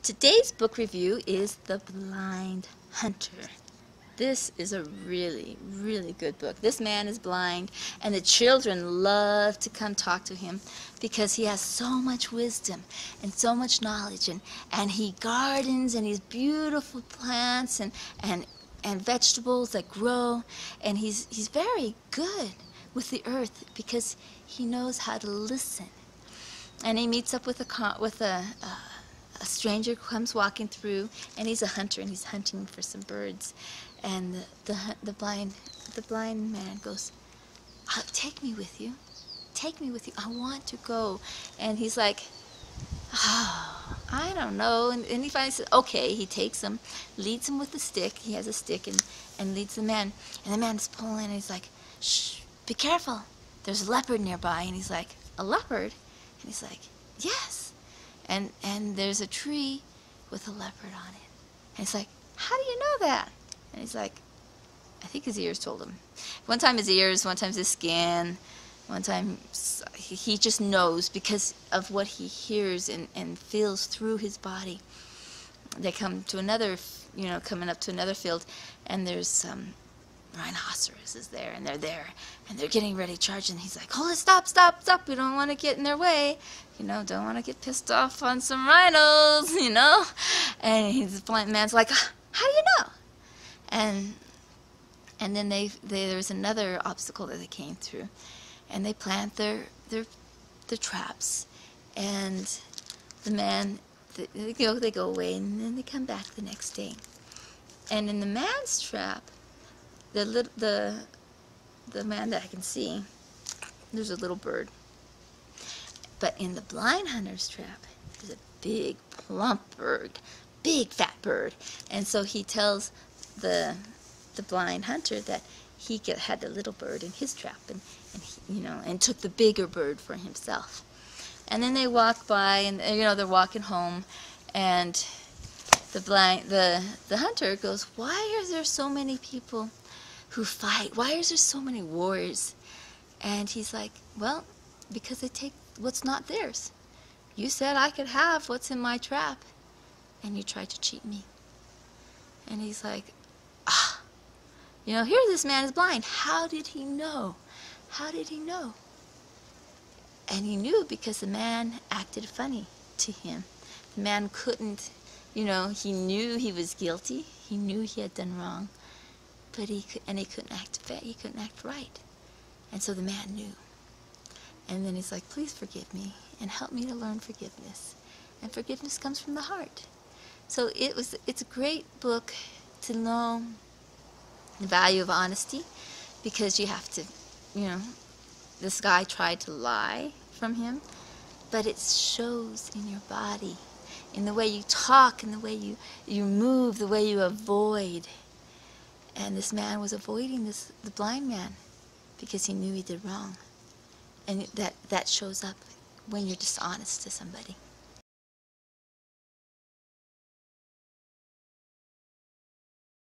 Today's book review is The Blind Hunter. This is a really, really good book. This man is blind, and the children love to come talk to him because he has so much wisdom and so much knowledge, and he gardens, and he's beautiful plants and vegetables that grow, and he's very good with the earth because he knows how to listen. And he meets up with a stranger comes walking through, and he's a hunter, and he's hunting for some birds. And the blind man goes, "Take me with you. Take me with you. I want to go." And he's like, "Oh, I don't know." And he finally says, okay. He takes him, leads him with the stick. He has a stick, and leads the man. And the man's pulling, and he's like, "Shh, be careful. There's a leopard nearby." And he's like, "A leopard?" And he's like, "Yes." And there's a tree with a leopard on it. And he's like, "How do you know that?" And he's like, I think his ears told him. One time his ears, one time his skin, one time he just knows because of what he hears and feels through his body. They come to another, coming up to another field, and there's some rhinoceroses there, and they're getting ready to charge, and he's like, "Hold it, stop, stop, stop, we don't want to get in their way, don't want to get pissed off on some rhinos, and the blind man's like, "How do you know?" And then there's another obstacle that they came through, and they plant their traps, and the man, they go away, and then they come back the next day, and in the man's trap, the man that I can see, there's a little bird. But in the blind hunter's trap, there's a big, plump bird, big, fat bird. And so he tells the blind hunter that he had the little bird in his trap, and took the bigger bird for himself. And then they walk by, and they're walking home, and the hunter goes, "Why are there so many people who fight? Why is there so many wars?" And he's like, "Well, because they take what's not theirs. You said I could have what's in my trap, and you tried to cheat me." And he's like, here this man is blind. How did he know? How did he know? And he knew because the man acted funny to him. The man couldn't, he knew he was guilty. He knew he had done wrong. But he couldn't act right. And so the man knew. And then he's like, "Please forgive me and help me to learn forgiveness." And forgiveness comes from the heart. So it's a great book to know the value of honesty, because you have to, this guy tried to lie from him, but it shows in your body, in the way you talk, in the way you move, the way you avoid. And this man was avoiding the blind man because he knew he did wrong. And that shows up when you're dishonest to somebody.